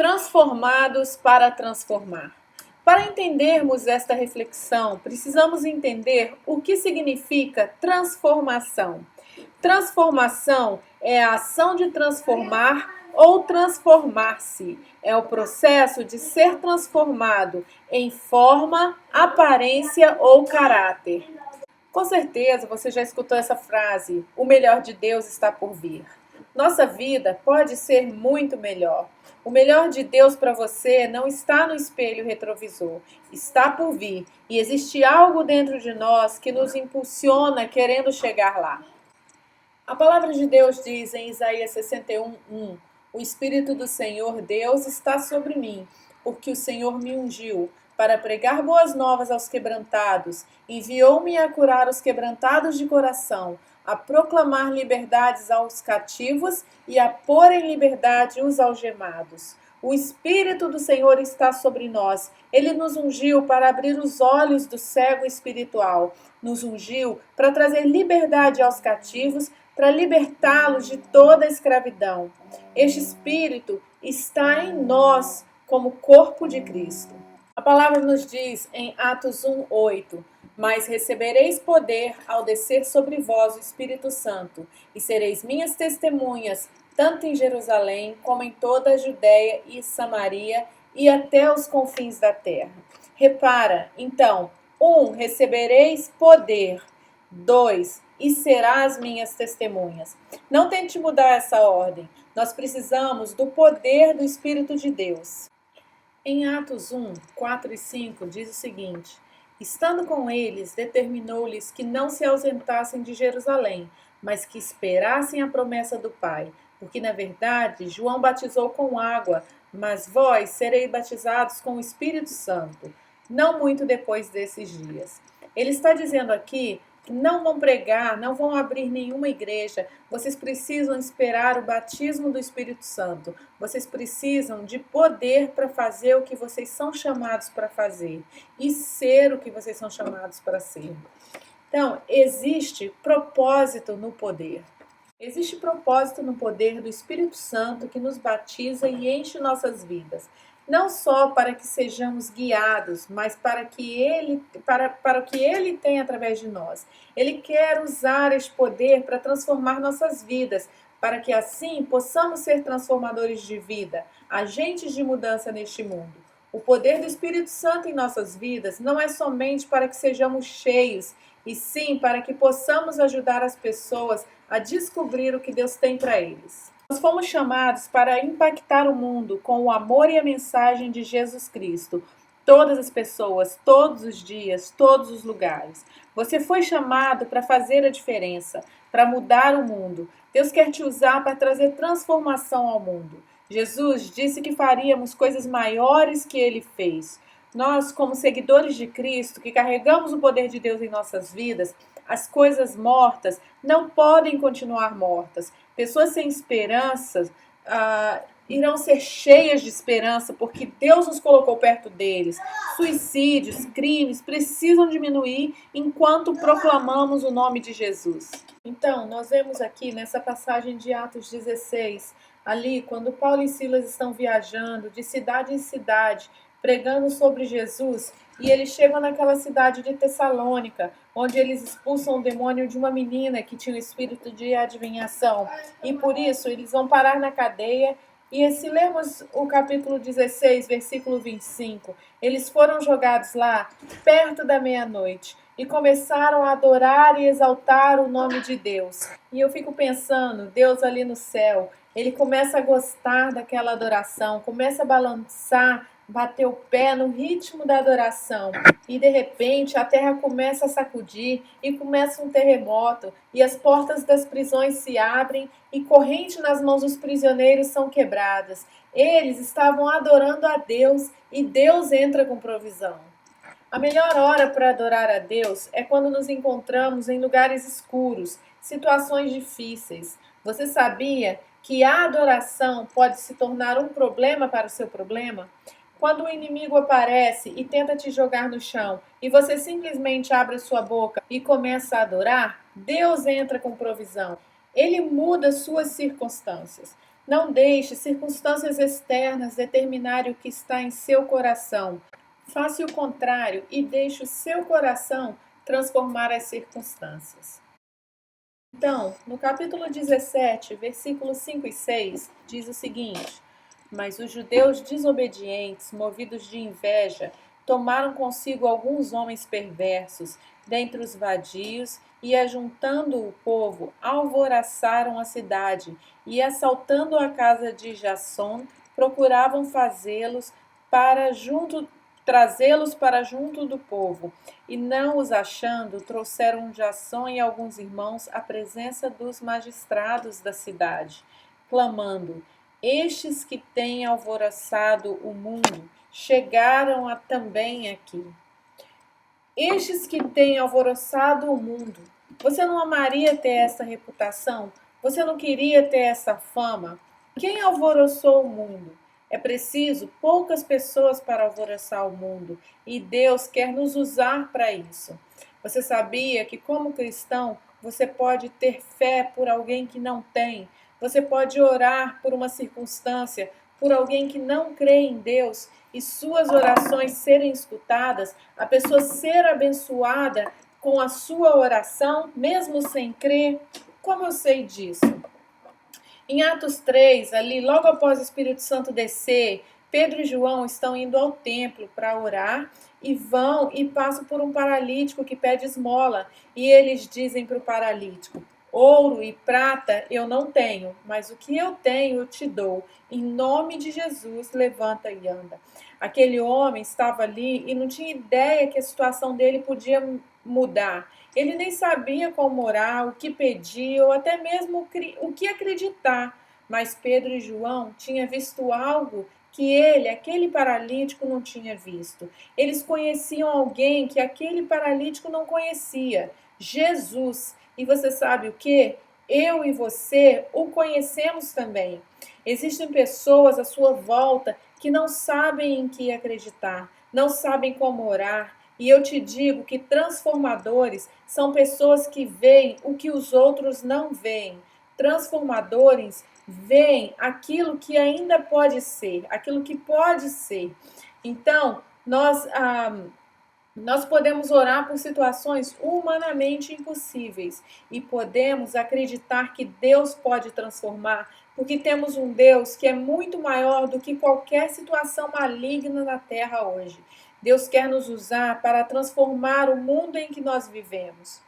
Transformados para transformar. Para entendermos esta reflexão, precisamos entender o que significa transformação. Transformação é a ação de transformar ou transformar-se. É o processo de ser transformado em forma, aparência ou caráter. Com certeza você já escutou essa frase: o melhor de Deus está por vir. Nossa vida pode ser muito melhor. O melhor de Deus para você não está no espelho retrovisor, está por vir. E existe algo dentro de nós que nos impulsiona querendo chegar lá. A palavra de Deus diz em Isaías 61:1: o Espírito do Senhor Deus está sobre mim, porque o Senhor me ungiu para pregar boas novas aos quebrantados, enviou-me a curar os quebrantados de coração, a proclamar liberdades aos cativos e a pôr em liberdade os algemados. O Espírito do Senhor está sobre nós. Ele nos ungiu para abrir os olhos do cego espiritual. Nos ungiu para trazer liberdade aos cativos, para libertá-los de toda a escravidão. Este Espírito está em nós como corpo de Cristo. A palavra nos diz em Atos 1:8: mas recebereis poder ao descer sobre vós o Espírito Santo, e sereis minhas testemunhas, tanto em Jerusalém como em toda a Judéia e Samaria e até os confins da terra. Repara, então, 1. Recebereis poder. 2. E serás minhas testemunhas. Não tente mudar essa ordem. Nós precisamos do poder do Espírito de Deus. Em Atos 1, 4 e 5 diz o seguinte: estando com eles, determinou-lhes que não se ausentassem de Jerusalém, mas que esperassem a promessa do Pai, porque na verdade João batizou com água, mas vós sereis batizados com o Espírito Santo, não muito depois desses dias. Ele está dizendo aqui que não vão pregar, não vão abrir nenhuma igreja, vocês precisam esperar o batismo do Espírito Santo, vocês precisam de poder para fazer o que vocês são chamados para fazer e ser o que vocês são chamados para ser. Então, existe propósito no poder. Existe propósito no poder do Espírito Santo que nos batiza e enche nossas vidas. Não só para que sejamos guiados, mas para o que Ele tem através de nós. Ele quer usar este poder para transformar nossas vidas, para que assim possamos ser transformadores de vida, agentes de mudança neste mundo. O poder do Espírito Santo em nossas vidas não é somente para que sejamos cheios, e sim para que possamos ajudar as pessoas a descobrir o que Deus tem para eles. Nós fomos chamados para impactar o mundo com o amor e a mensagem de Jesus Cristo. Todas as pessoas, todos os dias, todos os lugares. Você foi chamado para fazer a diferença, para mudar o mundo. Deus quer te usar para trazer transformação ao mundo. Jesus disse que faríamos coisas maiores que Ele fez. Nós, como seguidores de Cristo, que carregamos o poder de Deus em nossas vidas, as coisas mortas não podem continuar mortas. Pessoas sem esperança irão ser cheias de esperança porque Deus nos colocou perto deles. Suicídios, crimes precisam diminuir enquanto proclamamos o nome de Jesus. Então, nós vemos aqui nessa passagem de Atos 16, ali quando Paulo e Silas estão viajando de cidade em cidade, pregando sobre Jesus, e eles chegam naquela cidade de Tessalônica, onde eles expulsam o demônio de uma menina que tinha o espírito de adivinhação, e por isso eles vão parar na cadeia. E se lermos o capítulo 16, versículo 25, eles foram jogados lá perto da meia-noite e começaram a adorar e exaltar o nome de Deus. E eu fico pensando, Deus ali no céu, Ele começa a gostar daquela adoração, começa a balançar, bater o pé no ritmo da adoração, e de repente a terra começa a sacudir e começa um terremoto, e as portas das prisões se abrem e correntes nas mãos dos prisioneiros são quebradas. Eles estavam adorando a Deus e Deus entra com provisão. A melhor hora para adorar a Deus é quando nos encontramos em lugares escuros, situações difíceis. Você sabia que a adoração pode se tornar um problema para o seu problema? Quando o inimigo aparece e tenta te jogar no chão e você simplesmente abre sua boca e começa a adorar, Deus entra com provisão. Ele muda suas circunstâncias. Não deixe circunstâncias externas determinarem o que está em seu coração. Faça o contrário e deixe o seu coração transformar as circunstâncias. Então, no capítulo 17, versículos 5 e 6, diz o seguinte: Mas os judeus desobedientes, movidos de inveja, tomaram consigo alguns homens perversos dentre os vadios e, ajuntando o povo, alvoroçaram a cidade e, assaltando a casa de Jasson, procuravam trazê-los para junto do povo. E não os achando, trouxeram Jasson e alguns irmãos à presença dos magistrados da cidade, clamando: Estes que têm alvoroçado o mundo chegaram também aqui. Estes que têm alvoroçado o mundo. Você não amaria ter essa reputação? Você não queria ter essa fama? Quem alvoroçou o mundo? É preciso poucas pessoas para alvoroçar o mundo, e Deus quer nos usar para isso. Você sabia que, como cristão, você pode ter fé por alguém que não tem? Você pode orar por uma circunstância, por alguém que não crê em Deus, e suas orações serem escutadas, a pessoa ser abençoada com a sua oração, mesmo sem crer? Como eu sei disso? Em Atos 3, ali, logo após o Espírito Santo descer, Pedro e João estão indo ao templo para orar e vão e passam por um paralítico que pede esmola. E eles dizem para o paralítico: Ouro e prata eu não tenho, mas o que eu tenho eu te dou. Em nome de Jesus, levanta e anda. Aquele homem estava ali e não tinha ideia que a situação dele podia mudar. Ele nem sabia como orar, o que pedir ou até mesmo o que acreditar. Mas Pedro e João tinham visto algo que ele, aquele paralítico, não tinha visto. Eles conheciam alguém que aquele paralítico não conhecia: Jesus. E você sabe o que? Eu e você o conhecemos também. Existem pessoas à sua volta que não sabem em que acreditar, não sabem como orar. E eu te digo que transformadores são pessoas que veem o que os outros não veem. Transformadores veem aquilo que ainda pode ser, aquilo que pode ser. Então, nós podemos orar por situações humanamente impossíveis e podemos acreditar que Deus pode transformar, porque temos um Deus que é muito maior do que qualquer situação maligna na terra hoje. Deus quer nos usar para transformar o mundo em que nós vivemos.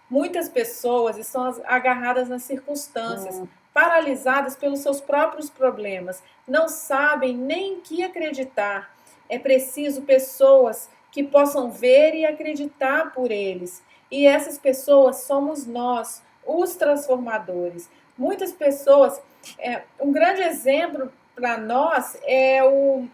Muitas pessoas estão agarradas nas circunstâncias, paralisadas pelos seus próprios problemas, não sabem nem em que acreditar. É preciso pessoas que possam ver e acreditar por eles. E essas pessoas somos nós, os transformadores. Muitas pessoas, um grande exemplo para nós é o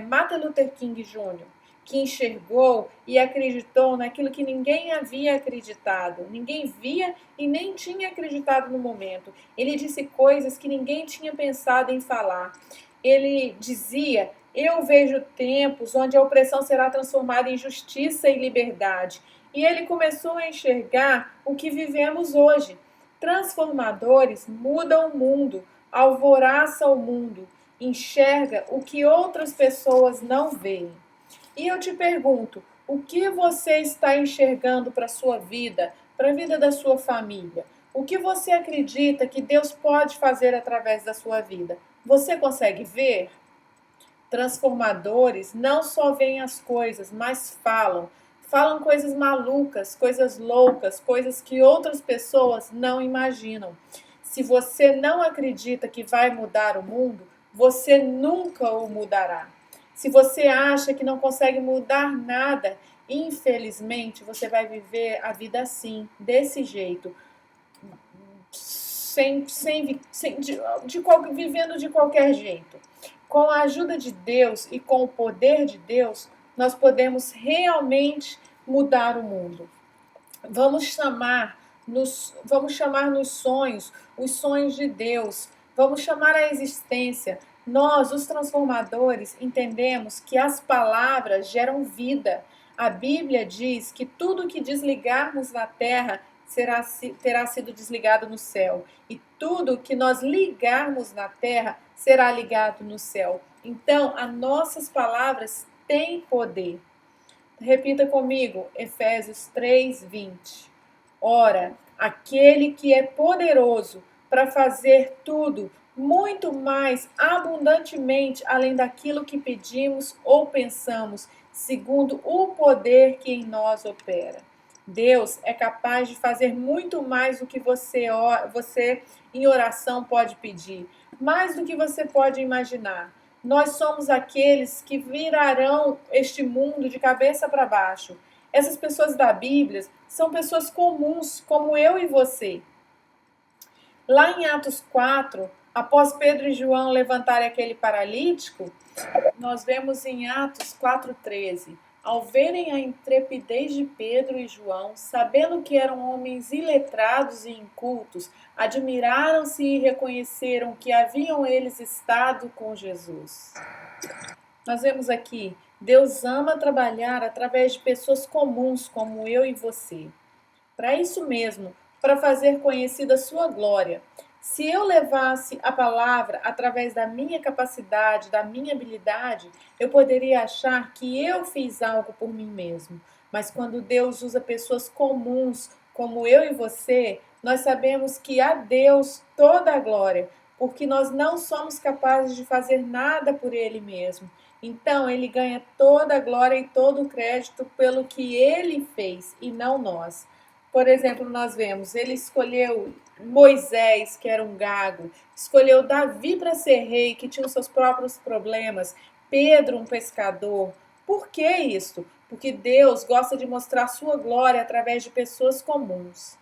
Martin Luther King Jr., que enxergou e acreditou naquilo que ninguém havia acreditado. Ninguém via e nem tinha acreditado no momento. Ele disse coisas que ninguém tinha pensado em falar. Ele dizia: eu vejo tempos onde a opressão será transformada em justiça e liberdade. E ele começou a enxergar o que vivemos hoje. Transformadores mudam o mundo, alvoroçam o mundo, enxerga o que outras pessoas não veem. E eu te pergunto, o que você está enxergando para a sua vida, para a vida da sua família? O que você acredita que Deus pode fazer através da sua vida? Você consegue ver? Transformadores não só veem as coisas, mas falam. Falam coisas malucas, coisas loucas, coisas que outras pessoas não imaginam. Se você não acredita que vai mudar o mundo, você nunca o mudará. Se você acha que não consegue mudar nada, infelizmente você vai viver a vida assim, desse jeito, vivendo de qualquer jeito. Com a ajuda de Deus e com o poder de Deus, nós podemos realmente mudar o mundo. Vamos chamar nos sonhos, os sonhos de Deus. Vamos chamar à existência. Nós, os transformadores, entendemos que as palavras geram vida. A Bíblia diz que tudo que desligarmos na terra terá sido desligado no céu. E tudo que nós ligarmos na terra será ligado no céu. Então, as nossas palavras têm poder. Repita comigo, Efésios 3:20. Ora, aquele que é poderoso para fazer tudo muito mais abundantemente além daquilo que pedimos ou pensamos, segundo o poder que em nós opera. Deus é capaz de fazer muito mais do que você em oração pode pedir, mais do que você pode imaginar. Nós somos aqueles que virarão este mundo de cabeça para baixo. Essas pessoas da Bíblia são pessoas comuns, como eu e você. Lá em Atos 4, após Pedro e João levantarem aquele paralítico, nós vemos em Atos 4:13, ao verem a intrepidez de Pedro e João, sabendo que eram homens iletrados e incultos, admiraram-se e reconheceram que haviam eles estado com Jesus. Nós vemos aqui, Deus ama trabalhar através de pessoas comuns como eu e você. Para isso mesmo, para fazer conhecida a sua glória. Se eu levasse a palavra através da minha capacidade, da minha habilidade, eu poderia achar que eu fiz algo por mim mesmo. Mas quando Deus usa pessoas comuns, como eu e você, nós sabemos que a Deus toda a glória, porque nós não somos capazes de fazer nada por Ele mesmo. Então, Ele ganha toda a glória e todo o crédito pelo que Ele fez, e não nós. Por exemplo, nós vemos, ele escolheu Moisés, que era um gago, escolheu Davi para ser rei, que tinha os seus próprios problemas, Pedro, um pescador. Por que isso? Porque Deus gosta de mostrar sua glória através de pessoas comuns.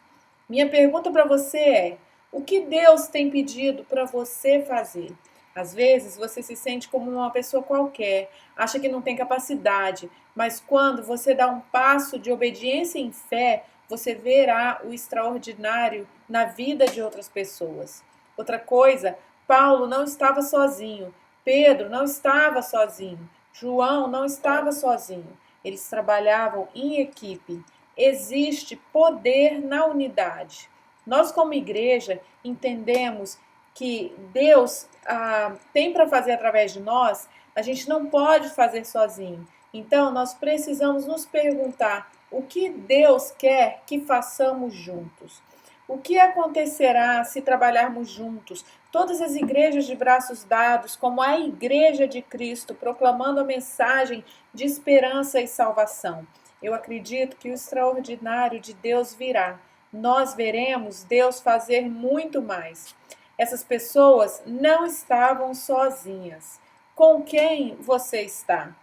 Minha pergunta para você é, o que Deus tem pedido para você fazer? Às vezes você se sente como uma pessoa qualquer, acha que não tem capacidade, mas quando você dá um passo de obediência em fé, você verá o extraordinário na vida de outras pessoas. Outra coisa, Paulo não estava sozinho, Pedro não estava sozinho, João não estava sozinho. Eles trabalhavam em equipe. Existe poder na unidade. Nós, como igreja, entendemos que Deus tem para fazer através de nós, a gente não pode fazer sozinho. Então, nós precisamos nos perguntar o que Deus quer que façamos juntos. O que acontecerá se trabalharmos juntos? Todas as igrejas de braços dados, como a Igreja de Cristo, proclamando a mensagem de esperança e salvação. Eu acredito que o extraordinário de Deus virá. Nós veremos Deus fazer muito mais. Essas pessoas não estavam sozinhas. Com quem você está?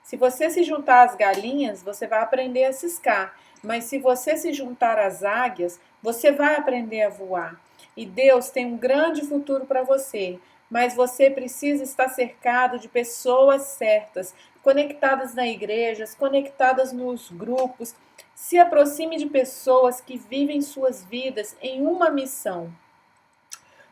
Se você se juntar às galinhas, você vai aprender a ciscar. Mas se você se juntar às águias, você vai aprender a voar. E Deus tem um grande futuro para você. Mas você precisa estar cercado de pessoas certas, conectadas na igreja, conectadas nos grupos. Se aproxime de pessoas que vivem suas vidas em uma missão.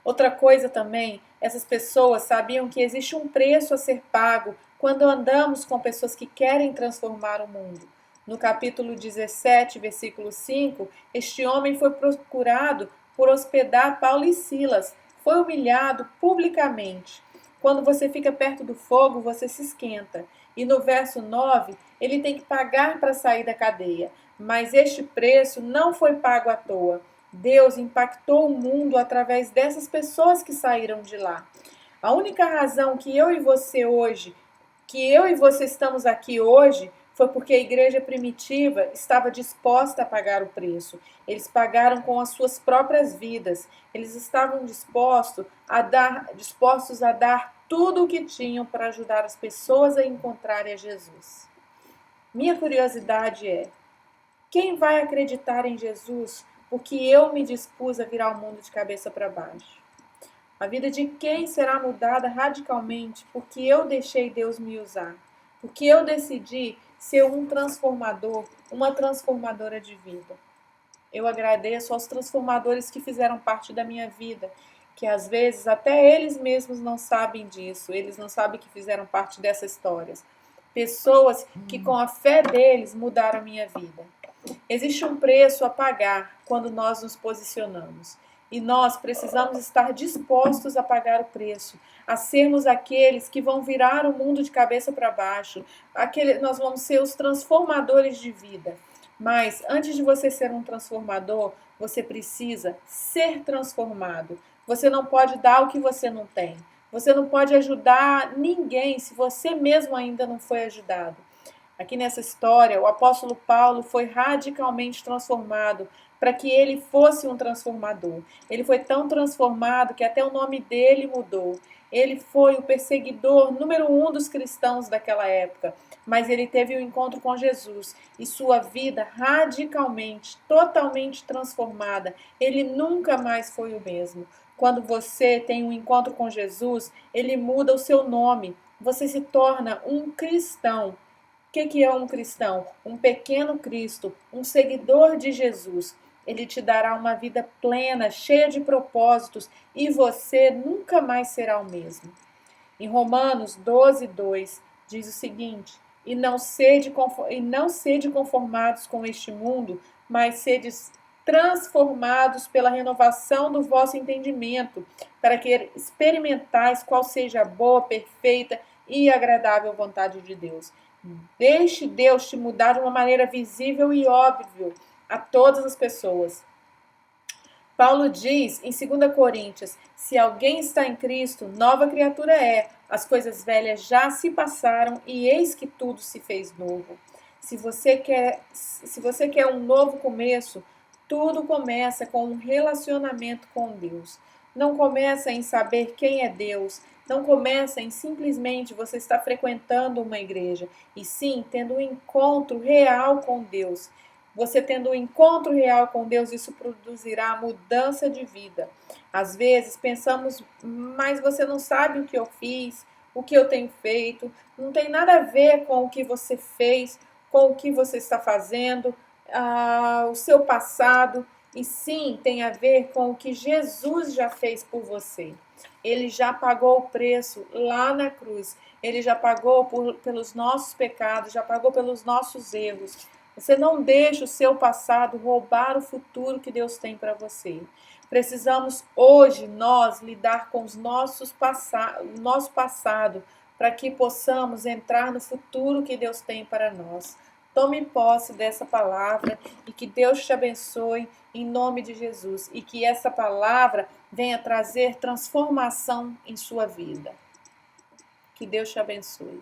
Outra coisa também, essas pessoas sabiam que existe um preço a ser pago quando andamos com pessoas que querem transformar o mundo. No capítulo 17, versículo 5, este homem foi procurado por hospedar Paulo e Silas, foi humilhado publicamente. Quando você fica perto do fogo, você se esquenta. E no verso 9, ele tem que pagar para sair da cadeia. Mas este preço não foi pago à toa. Deus impactou o mundo através dessas pessoas que saíram de lá. A única razão que eu e você estamos aqui hoje, foi porque a igreja primitiva estava disposta a pagar o preço. Eles pagaram com as suas próprias vidas. Eles estavam dispostos a dar tudo o que tinham para ajudar as pessoas a encontrarem a Jesus. Minha curiosidade é, quem vai acreditar em Jesus porque eu me dispus a virar o mundo de cabeça para baixo? A vida de quem será mudada radicalmente porque eu deixei Deus me usar? Porque eu decidi ser um transformador, uma transformadora de vida. Eu agradeço aos transformadores que fizeram parte da minha vida, que às vezes até eles mesmos não sabem disso, eles não sabem que fizeram parte dessas histórias. Pessoas que com a fé deles mudaram a minha vida. Existe um preço a pagar quando nós nos posicionamos. E nós precisamos estar dispostos a pagar o preço, a sermos aqueles que vão virar o mundo de cabeça para baixo. Nós vamos ser os transformadores de vida. Mas antes de você ser um transformador, você precisa ser transformado. Você não pode dar o que você não tem. Você não pode ajudar ninguém se você mesmo ainda não foi ajudado. Aqui nessa história, o apóstolo Paulo foi radicalmente transformado para que ele fosse um transformador. Ele foi tão transformado que até o nome dele mudou. Ele foi o perseguidor número 1 dos cristãos daquela época, mas ele teve um encontro com Jesus e sua vida radicalmente, totalmente transformada. Ele nunca mais foi o mesmo. Quando você tem um encontro com Jesus, ele muda o seu nome. Você se torna um cristão. O que é um cristão? Um pequeno Cristo, um seguidor de Jesus. Ele te dará uma vida plena, cheia de propósitos, e você nunca mais será o mesmo. Em Romanos 12:2 diz o seguinte: E não sede conformados com este mundo, mas sedes transformados pela renovação do vosso entendimento, para que experimentais qual seja a boa, perfeita e agradável vontade de Deus. Deixe Deus te mudar de uma maneira visível e óbvia a todas as pessoas. Paulo diz em 2 Coríntios: se alguém está em Cristo, nova criatura é. As coisas velhas já se passaram e eis que tudo se fez novo. Se você quer um novo começo, tudo começa com um relacionamento com Deus. Não começa em saber quem é Deus. Não começa em simplesmente você estar frequentando uma igreja, e sim tendo um encontro real com Deus. Você tendo um encontro real com Deus, isso produzirá mudança de vida. Às vezes pensamos, mas você não sabe o que eu fiz, o que eu tenho feito, não tem nada a ver com o que você fez, com o que você está fazendo, o seu passado, e sim tem a ver com o que Jesus já fez por você. Ele já pagou o preço lá na cruz, ele já pagou pelos nossos pecados, já pagou pelos nossos erros. Você não deixa o seu passado roubar o futuro que Deus tem para você. Precisamos hoje nós lidar com o nosso passado para que possamos entrar no futuro que Deus tem para nós. Tome posse dessa palavra e que Deus te abençoe em nome de Jesus e que essa palavra venha trazer transformação em sua vida. Que Deus te abençoe.